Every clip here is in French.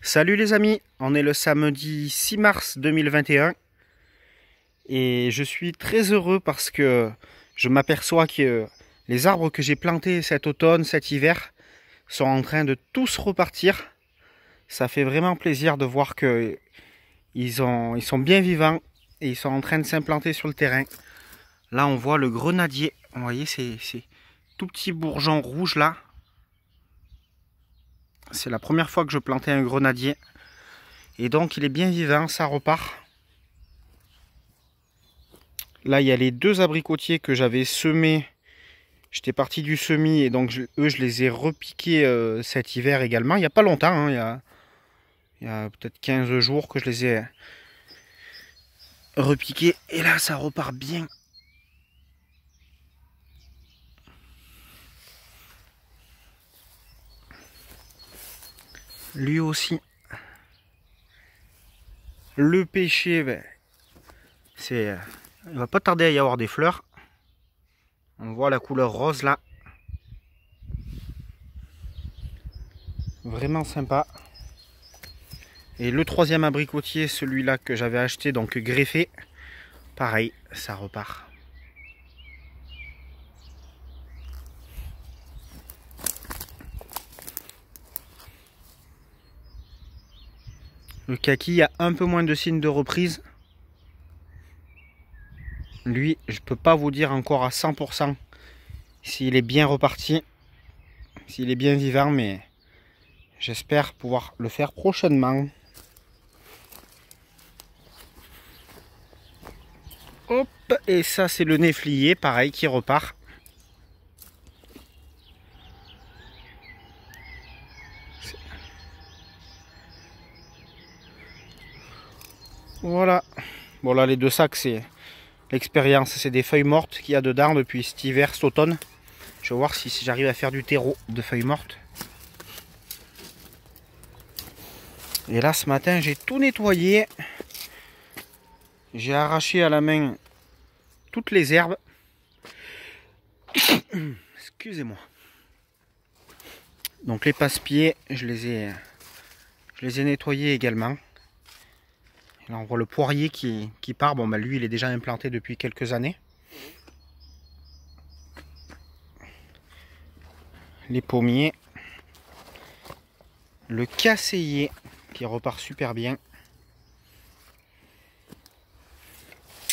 Salut les amis, on est le samedi 6 mars 2021 et je suis très heureux parce que je m'aperçois que les arbres que j'ai plantés cet automne, cet hiver, sont en train de tous repartir. Ça fait vraiment plaisir de voir que ils sont bien vivants et ils sont en train de s'implanter sur le terrain. Là on voit le grenadier, vous voyez ces tout petits bourgeons rouges là. C'est la première fois que je plantais un grenadier. Et donc il est bien vivant, ça repart. Là, il y a les deux abricotiers que j'avais semés. J'étais parti du semis et donc eux, je les ai repiqués cet hiver également. Il n'y a pas longtemps, hein, il y a peut-être 15 jours que je les ai repiqués. Et là, ça repart bien. Lui aussi. Le pêcher, ben, il va pas tarder à y avoir des fleurs. On voit la couleur rose là. Vraiment sympa. Et le troisième abricotier, celui-là que j'avais acheté, donc greffé, pareil, ça repart. Le kaki a un peu moins de signes de reprise. Lui, je peux pas vous dire encore à 100% s'il est bien reparti, s'il est bien vivant, mais j'espère pouvoir le faire prochainement. Hop, et ça c'est le néflier, pareil, qui repart. Voilà. Bon là les deux sacs c'est l'expérience, c'est des feuilles mortes qu'il y a dedans depuis cet hiver, cet automne. Je vais voir si j'arrive à faire du terreau de feuilles mortes. Et là ce matin j'ai tout nettoyé. J'ai arraché à la main toutes les herbes. Excusez-moi. Donc les passe-pieds, je les ai nettoyés également. Et là on voit le poirier qui part. Bon bah lui il est déjà implanté depuis quelques années. Les pommiers. Le casseillier qui repart super bien.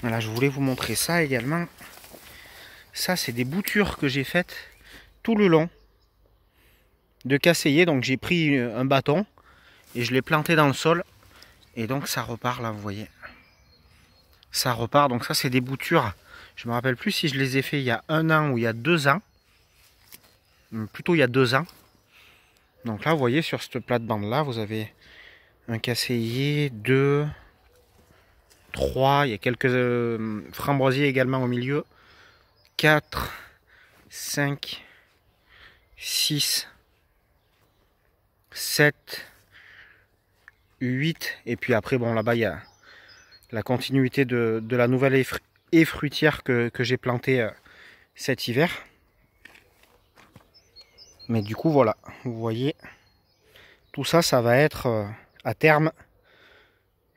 Voilà, je voulais vous montrer ça également. Ça c'est des boutures que j'ai faites tout le long de casseillier. Donc j'ai pris un bâton et je l'ai planté dans le sol. Et donc ça repart là, vous voyez. Ça repart, donc ça c'est des boutures. Je me rappelle plus si je les ai fait il y a 1 an ou il y a 2 ans. Plutôt il y a 2 ans. Donc là vous voyez sur cette plate-bande là, vous avez un casseillier, 2, 3, il y a quelques framboisiers également au milieu. 4, 5, 6, 7, 8. Et puis après, bon là-bas il y a la continuité de la nouvelle haie fruitière que j'ai plantée cet hiver. Mais du coup voilà, vous voyez, tout ça, ça va être à terme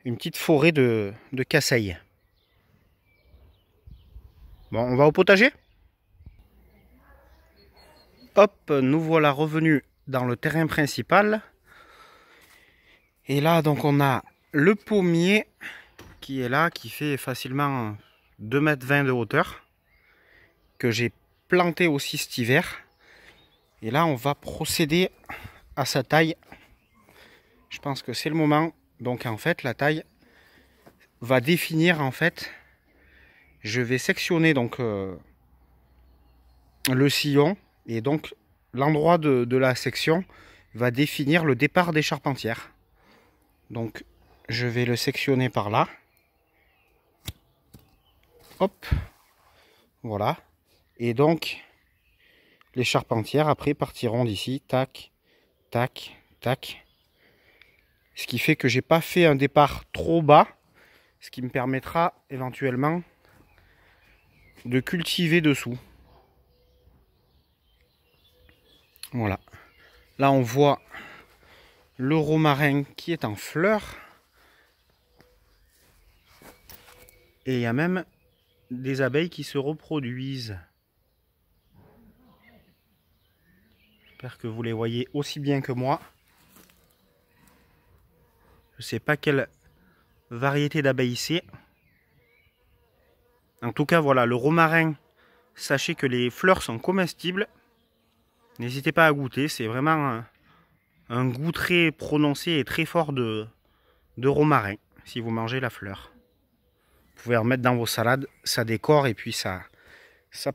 une petite forêt de casseilles. Bon, on va au potager. Hop, nous voilà revenus dans le terrain principal. Et là, donc on a le pommier qui est là, qui fait facilement 2,20 m de hauteur, que j'ai planté aussi cet hiver. Et là, on va procéder à sa taille. Je pense que c'est le moment. Donc en fait, la taille va définir en fait. Je vais sectionner donc le sillon et donc l'endroit de la section va définir le départ des charpentières. Donc je vais le sectionner par là. Hop, voilà. Et donc les charpentières après partiront d'ici, tac, tac, tac. Ce qui fait que j'ai pas fait un départ trop bas, ce qui me permettra éventuellement de cultiver dessous. Voilà. Là on voit le romarin qui est en fleurs. Et il y a même des abeilles qui se reproduisent. J'espère que vous les voyez aussi bien que moi. Je ne sais pas quelle variété d'abeilles c'est. En tout cas, voilà, le romarin, sachez que les fleurs sont comestibles. N'hésitez pas à goûter, c'est vraiment un goût très prononcé et très fort de romarin, si vous mangez la fleur. Vous pouvez en mettre dans vos salades, ça décore et puis ça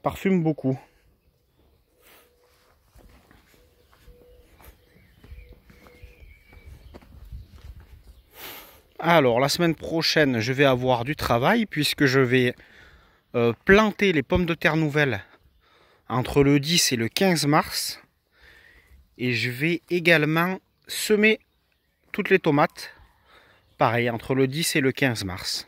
parfume beaucoup. Alors, la semaine prochaine, je vais avoir du travail puisque je vais planter les pommes de terre nouvelles entre le 10 et le 15 mars. Et je vais également semer toutes les tomates, pareil, entre le 10 et le 15 mars.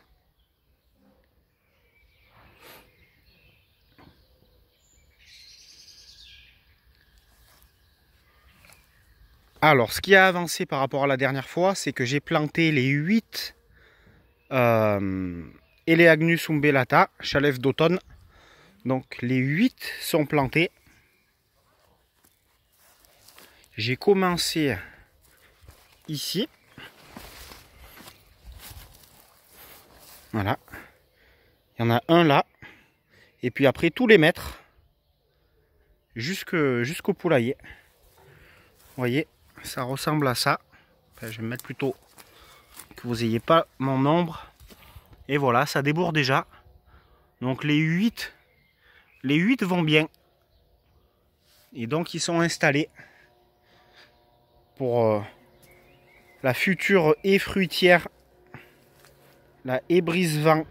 Alors, ce qui a avancé par rapport à la dernière fois, c'est que j'ai planté les 8 Eleagnus umbellata, chalef d'automne. Donc, les 8 sont plantés. J'ai commencé ici. Voilà. Il y en a un là. Et puis après, tous les mettre jusqu'au poulailler. Vous voyez, ça ressemble à ça. Enfin, je vais me mettre plutôt que vous n'ayez pas mon ombre. Et voilà, ça débourre déjà. Donc les 8 vont bien. Et donc ils sont installés pour la future haie fruitière, la haie brise-vent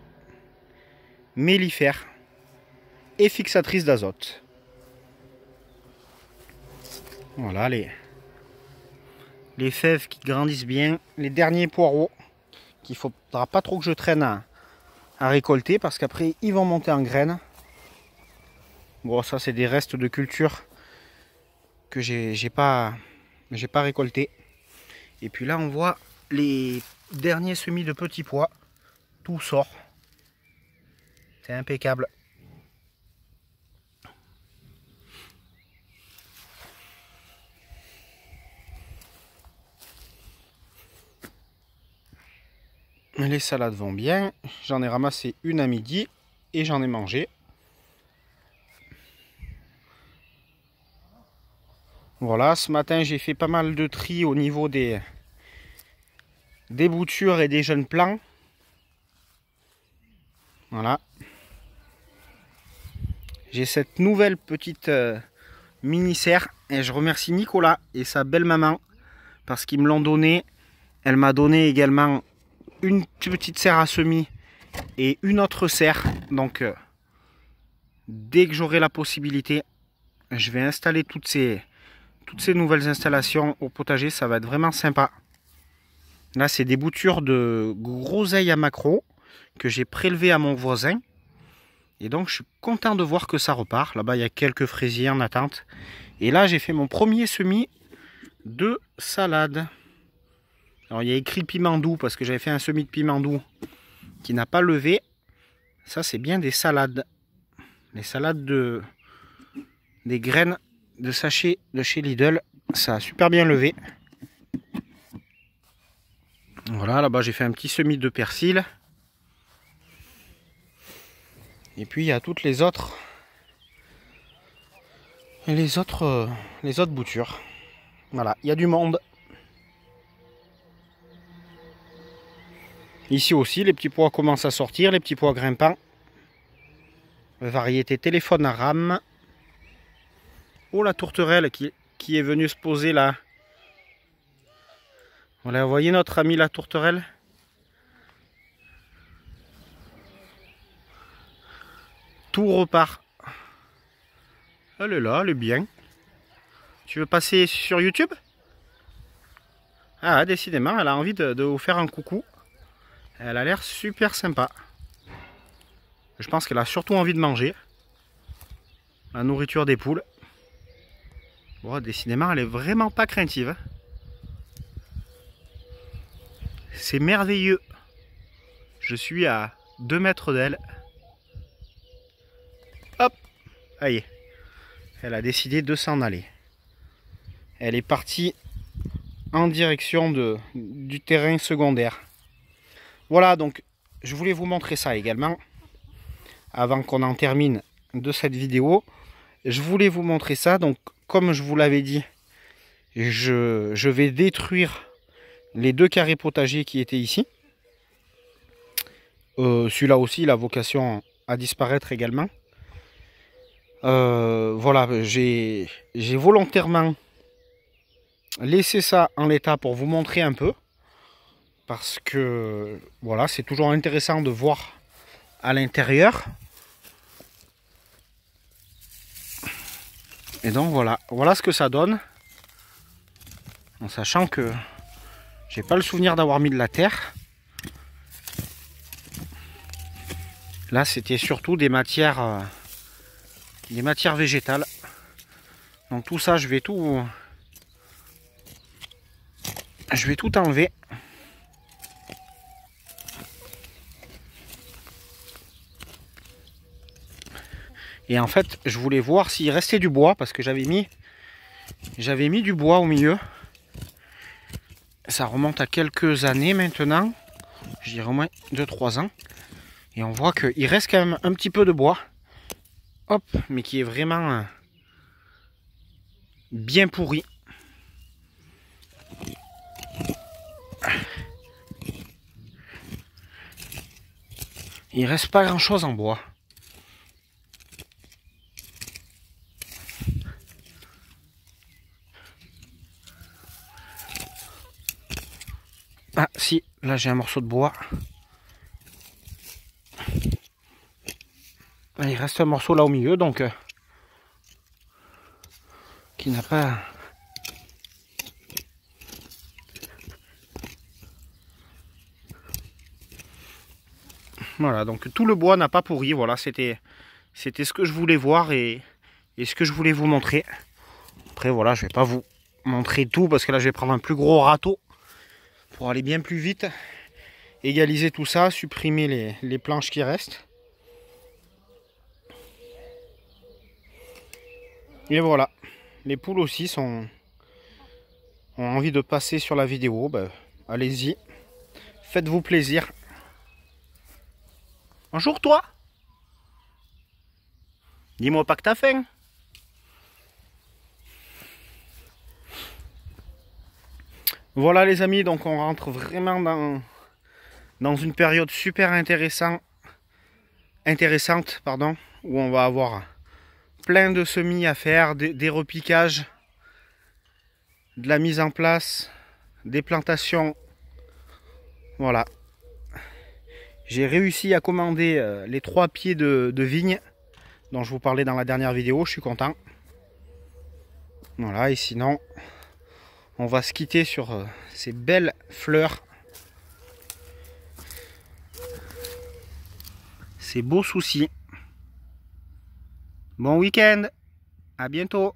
mellifère et fixatrice d'azote. Voilà les fèves qui grandissent bien, les derniers poireaux qu'il ne faudra pas trop que je traîne à récolter parce qu'après ils vont monter en graines. Bon, ça c'est des restes de culture que j'ai pas récolté. Et puis là on voit les derniers semis de petits pois, tout sort. C'est impeccable. Les salades vont bien. J'en ai ramassé une à midi et j'en ai mangé. Voilà, ce matin j'ai fait pas mal de tri au niveau des boutures et des jeunes plants. Voilà. J'ai cette nouvelle petite mini-serre et je remercie Nicolas et sa belle maman parce qu'ils me l'ont donné. Elle m'a donné également une petite serre à semis et une autre serre. Donc dès que j'aurai la possibilité, je vais installer toutes ces nouvelles installations au potager. Ça va être vraiment sympa. Là c'est des boutures de groseilles à maquereau que j'ai prélevées à mon voisin. Et donc je suis content de voir que ça repart. Là-bas il y a quelques fraisiers en attente. Et là j'ai fait mon premier semis de salade. Alors il y a écrit piment doux parce que j'avais fait un semis de piment doux qui n'a pas levé. Ça c'est bien des salades. Les salades des graines de sachet de chez Lidl. Ça a super bien levé. Voilà, là-bas j'ai fait un petit semis de persil. Et puis il y a toutes les autres boutures. Voilà, il y a du monde. Ici aussi, les petits pois commencent à sortir, les petits pois grimpants. Variété téléphone à rame. Oh, la tourterelle qui est venue se poser là. Voilà, vous voyez notre ami la tourterelle? Tout repart. Elle est là, elle est bien. Tu veux passer sur YouTube? Ah, décidément, elle a envie de vous faire un coucou. Elle a l'air super sympa. Je pense qu'elle a surtout envie de manger. La nourriture des poules. Bon, décidément, elle est vraiment pas craintive. C'est merveilleux. Je suis à 2 mètres d'elle. Hop, allez. Elle a décidé de s'en aller. Elle est partie en direction du terrain secondaire. Voilà, donc je voulais vous montrer ça également. Avant qu'on en termine de cette vidéo, je voulais vous montrer ça. Donc comme je vous l'avais dit, je vais détruire les 2 carrés potagers qui étaient ici. Celui-là aussi, il a vocation à disparaître également. Voilà, j'ai volontairement laissé ça en l'état pour vous montrer un peu. Parce que, voilà, c'est toujours intéressant de voir à l'intérieur. Et donc voilà, voilà ce que ça donne. En sachant que j'ai pas le souvenir d'avoir mis de la terre. Là, c'était surtout des matières végétales. Donc tout ça, je vais tout enlever. Et en fait, je voulais voir s'il restait du bois parce que j'avais mis du bois au milieu. Ça remonte à quelques années maintenant. Je dirais au moins 2-3 ans. Et on voit qu'il reste quand même un petit peu de bois. Hop, mais qui est vraiment bien pourri. Il reste pas grand chose en bois. Ah si, là j'ai un morceau de bois. Il reste un morceau là au milieu, donc qui n'a pas... Voilà, donc tout le bois n'a pas pourri. Voilà, c'était ce que je voulais voir et ce que je voulais vous montrer. Après voilà, je vais pas vous montrer tout parce que là je vais prendre un plus gros râteau pour aller bien plus vite, égaliser tout ça, supprimer les planches qui restent. Et voilà, les poules aussi ont envie de passer sur la vidéo. Ben, allez-y, faites-vous plaisir. Bonjour toi. Dis-moi pas que t'as faim. Voilà les amis, donc on rentre vraiment dans une période super intéressante, où on va avoir plein de semis à faire, des repiquages, de la mise en place, des plantations. Voilà. J'ai réussi à commander les 3 pieds de vigne dont je vous parlais dans la dernière vidéo, je suis content. Voilà, et sinon, on va se quitter sur ces belles fleurs. Ces beaux soucis. Bon week-end, à bientôt.